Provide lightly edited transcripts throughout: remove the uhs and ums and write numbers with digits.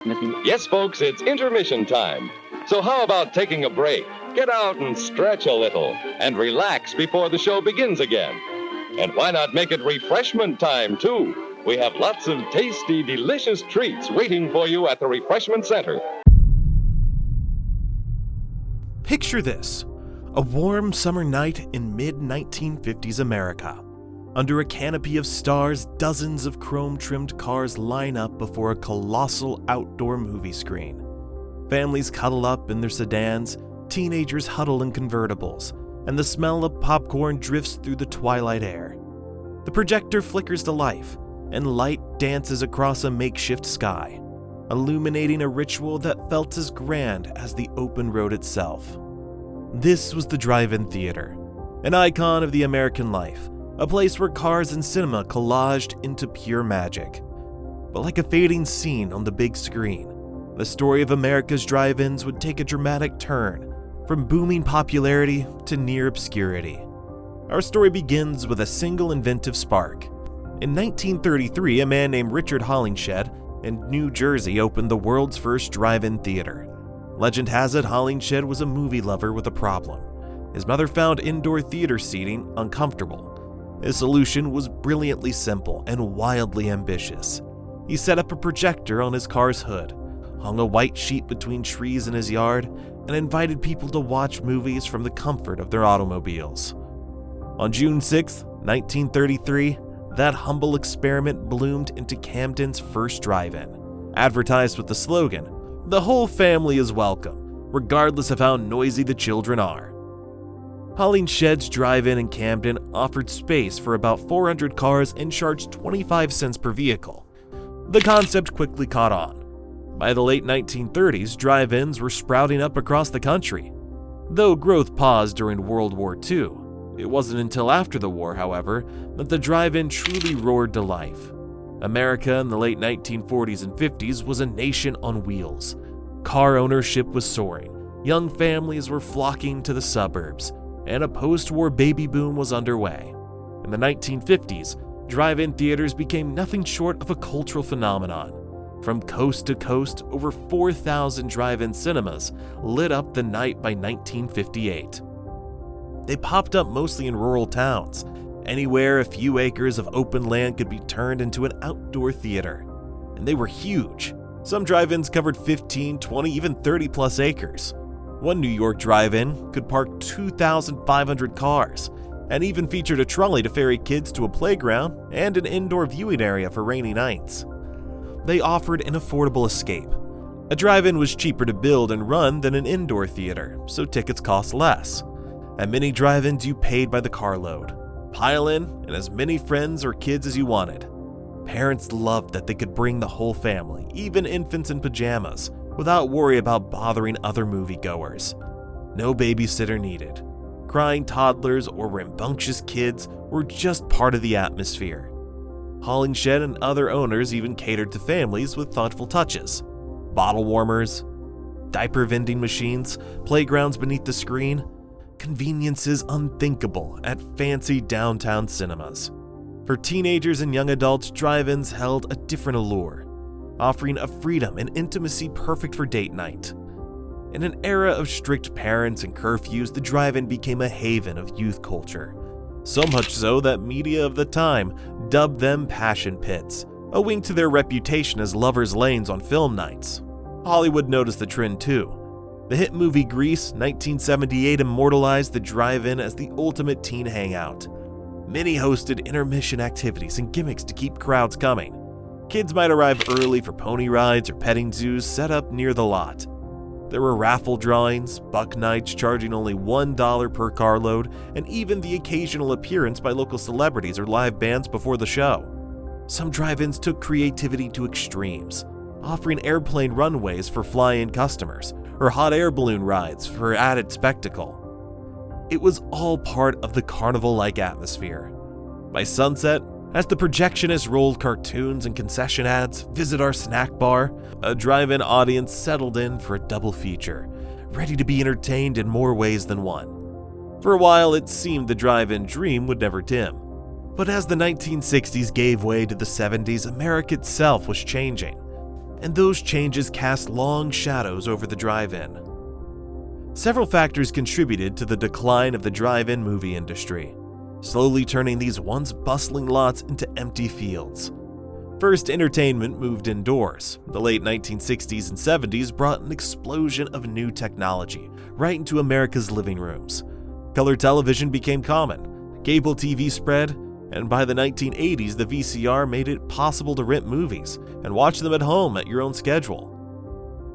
Yes, folks, it's intermission time. So how about taking a break? Get out and stretch a little and relax before the show begins again. And why not make it refreshment time, too? We have lots of tasty, delicious treats waiting for you at the refreshment center. Picture this: a warm summer night in mid-1950s America. Under a canopy of stars, dozens of chrome-trimmed cars line up before a colossal outdoor movie screen. Families cuddle up in their sedans, teenagers huddle in convertibles, and the smell of popcorn drifts through the twilight air. The projector flickers to life, and light dances across a makeshift sky, illuminating a ritual that felt as grand as the open road itself. This was the drive-in theater, an icon of the American life, a place where cars and cinema collaged into pure magic. But like a fading scene on the big screen, the story of America's drive-ins would take a dramatic turn, from booming popularity to near obscurity. Our story begins with a single inventive spark. In 1933, a man named Richard Hollingshed in New Jersey opened the world's first drive-in theater. Legend has it Hollingshed was a movie lover with a problem. His mother found indoor theater seating uncomfortable. His solution was brilliantly simple and wildly ambitious. He set up a projector on his car's hood, hung a white sheet between trees in his yard, and invited people to watch movies from the comfort of their automobiles. On June 6, 1933, that humble experiment bloomed into Camden's first drive-in, advertised with the slogan, "The whole family is welcome, regardless of how noisy the children are." Hollingshed's drive-in in Camden offered space for about 400 cars and charged 25 cents per vehicle. The concept quickly caught on. By the late 1930s, drive-ins were sprouting up across the country. Though growth paused during World War II, it wasn't until after the war, however, that the drive-in truly roared to life. America in the late 1940s and 50s was a nation on wheels. Car ownership was soaring, young families were flocking to the suburbs, and a post-war baby boom was underway. In the 1950s, drive-in theaters became nothing short of a cultural phenomenon. From coast to coast, over 4,000 drive-in cinemas lit up the night by 1958. They popped up mostly in rural towns, anywhere a few acres of open land could be turned into an outdoor theater. And they were huge. Some drive-ins covered 15, 20, even 30 plus acres. One New York drive-in could park 2,500 cars, and even featured a trolley to ferry kids to a playground and an indoor viewing area for rainy nights. They offered an affordable escape. A drive-in was cheaper to build and run than an indoor theater, so tickets cost less. At many drive-ins, you paid by the carload. Pile in, and as many friends or kids as you wanted. Parents loved that they could bring the whole family, even infants in pajamas, without worry about bothering other moviegoers. No babysitter needed. Crying toddlers or rambunctious kids were just part of the atmosphere. Hollingshed and other owners even catered to families with thoughtful touches. Bottle warmers, diaper vending machines, playgrounds beneath the screen, conveniences unthinkable at fancy downtown cinemas. For teenagers and young adults, drive-ins held a different allure, offering a freedom and intimacy perfect for date night. In an era of strict parents and curfews, the drive-in became a haven of youth culture. So much so that media of the time dubbed them passion pits, a wink to their reputation as lovers' lanes on film nights. Hollywood noticed the trend too. The hit movie Grease, 1978, immortalized the drive-in as the ultimate teen hangout. Many hosted intermission activities and gimmicks to keep crowds coming. Kids might arrive early for pony rides or petting zoos set up near the lot. There were raffle drawings, buck nights charging only $1 per carload, and even the occasional appearance by local celebrities or live bands before the show. Some drive-ins took creativity to extremes, offering airplane runways for fly-in customers, or hot air balloon rides for added spectacle. It was all part of the carnival-like atmosphere. By sunset, as the projectionist rolled cartoons and concession ads, "Visit our snack bar," a drive-in audience settled in for a double feature, ready to be entertained in more ways than one. For a while, it seemed the drive-in dream would never dim. But as the 1960s gave way to the 70s, America itself was changing. and those changes cast long shadows over the drive-in. Several factors contributed to the decline of the drive-in movie industry, slowly turning these once bustling lots into empty fields. First, entertainment moved indoors. The late 1960s and 70s brought an explosion of new technology right into America's living rooms. Color television became common, cable TV spread, and by the 1980s, the VCR made it possible to rent movies and watch them at home at your own schedule.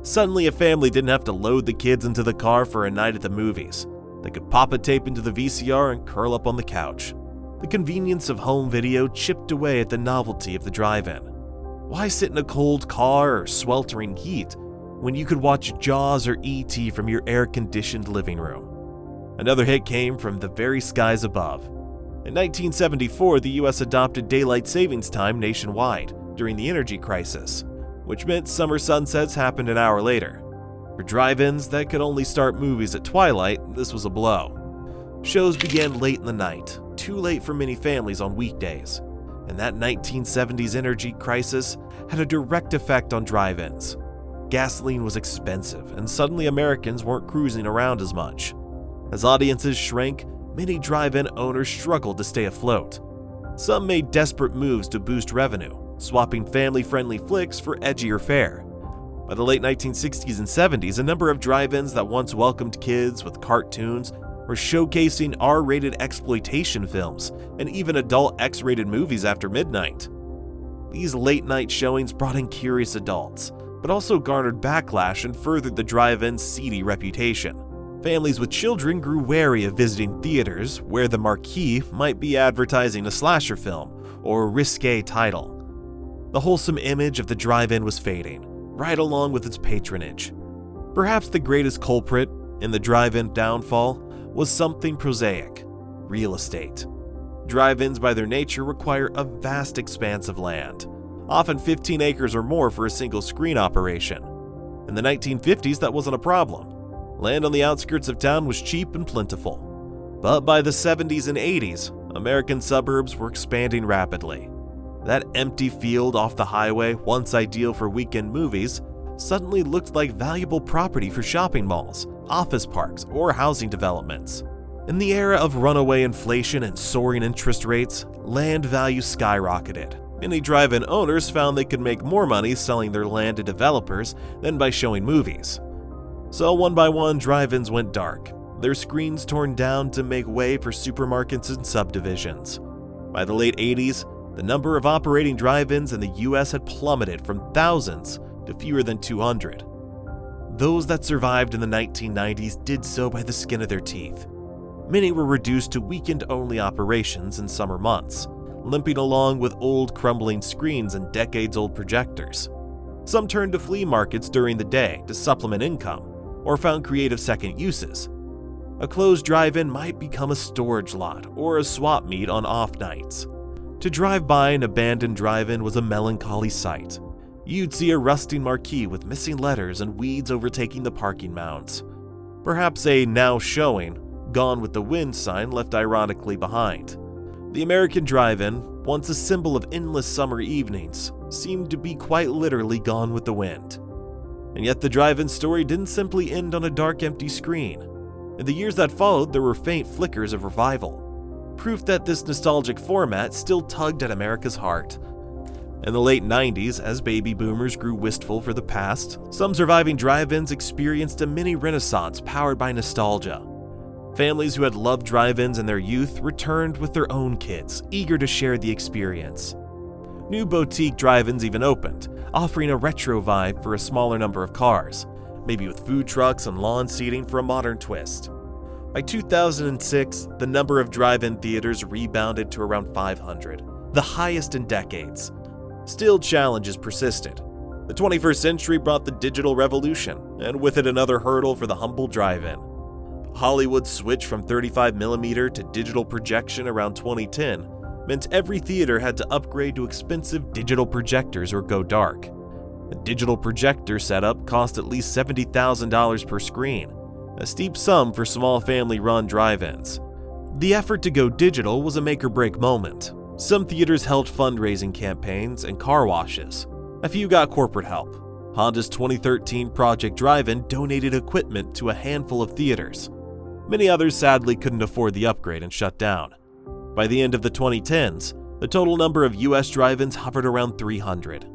Suddenly, a family didn't have to load the kids into the car for a night at the movies. They could pop a tape into the VCR and curl up on the couch. The convenience of home video chipped away at the novelty of the drive-in. Why sit in a cold car or sweltering heat when you could watch Jaws or E.T. from your air-conditioned living room? Another hit came from the very skies above. In 1974, the US adopted daylight savings time nationwide during the energy crisis, which meant summer sunsets happened an hour later. For drive-ins that could only start movies at twilight, this was a blow. Shows began late in the night, too late for many families on weekdays, and that 1970s energy crisis had a direct effect on drive-ins. Gasoline was expensive, and suddenly Americans weren't cruising around as much. As audiences shrank, many drive-in owners struggled to stay afloat. Some made desperate moves to boost revenue, swapping family-friendly flicks for edgier fare. By the late 1960s and 70s, a number of drive-ins that once welcomed kids with cartoons were showcasing R-rated exploitation films and even adult X-rated movies after midnight. These late-night showings brought in curious adults, but also garnered backlash and furthered the drive-in's seedy reputation. Families with children grew wary of visiting theaters where the marquee might be advertising a slasher film or a risque title. The wholesome image of the drive-in was fading, right along with its patronage. Perhaps the greatest culprit in the drive-in downfall was something prosaic: real estate. Drive-ins by their nature require a vast expanse of land, often 15 acres or more for a single screen operation. In the 1950s, that wasn't a problem. Land on the outskirts of town was cheap and plentiful. But by the 70s and 80s, American suburbs were expanding rapidly. That empty field off the highway, once ideal for weekend movies, suddenly looked like valuable property for shopping malls, office parks, or housing developments. In the era of runaway inflation and soaring interest rates, land values skyrocketed. Many drive-in owners found they could make more money selling their land to developers than by showing movies. So one by one, drive-ins went dark, their screens torn down to make way for supermarkets and subdivisions. By the late 80s, the number of operating drive-ins in the US had plummeted from thousands to fewer than 200. Those that survived in the 1990s did so by the skin of their teeth. Many were reduced to weekend-only operations in summer months, limping along with old crumbling screens and decades-old projectors. Some turned to flea markets during the day to supplement income, or found creative second uses. A closed drive-in might become a storage lot or a swap meet on off nights. To drive by an abandoned drive-in was a melancholy sight. You'd see a rusting marquee with missing letters and weeds overtaking the parking mounds. Perhaps a "now showing," "gone with the wind" sign left ironically behind. The American drive-in, once a symbol of endless summer evenings, seemed to be quite literally gone with the wind. And yet the drive-in story didn't simply end on a dark, empty screen. In the years that followed, there were faint flickers of revival, proof that this nostalgic format still tugged at America's heart. In the late 90s, as baby boomers grew wistful for the past, some surviving drive-ins experienced a mini renaissance powered by nostalgia. Families who had loved drive-ins in their youth returned with their own kids, eager to share the experience. New boutique drive-ins even opened, offering a retro vibe for a smaller number of cars, maybe with food trucks and lawn seating for a modern twist. By 2006, the number of drive-in theaters rebounded to around 500, the highest in decades. Still, challenges persisted. The 21st century brought the digital revolution, and with it another hurdle for the humble drive-in. Hollywood's switch from 35mm to digital projection around 2010 meant every theater had to upgrade to expensive digital projectors or go dark. A digital projector setup cost at least $70,000 per screen, a steep sum for small family-run drive-ins. The effort to go digital was a make-or-break moment. Some theaters held fundraising campaigns and car washes. A few got corporate help. Honda's 2013 Project Drive-In donated equipment to a handful of theaters. Many others sadly couldn't afford the upgrade and shut down. By the end of the 2010s, the total number of US drive-ins hovered around 300.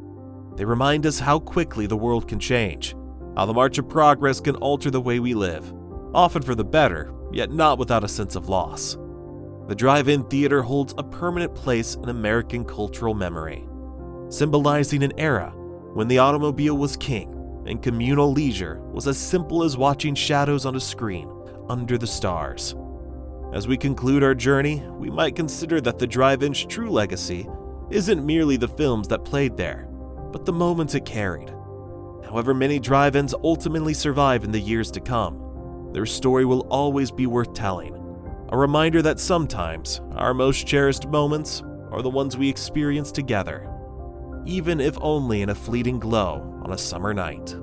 They remind us how quickly the world can change, how the march of progress can alter the way we live, often for the better, yet not without a sense of loss. The drive-in theater holds a permanent place in American cultural memory, symbolizing an era when the automobile was king and communal leisure was as simple as watching shadows on a screen under the stars. As we conclude our journey, we might consider that the drive-in's true legacy isn't merely the films that played there, but the moments it carried. However many drive-ins ultimately survive in the years to come, their story will always be worth telling. A reminder that sometimes our most cherished moments are the ones we experience together, even if only in a fleeting glow on a summer night.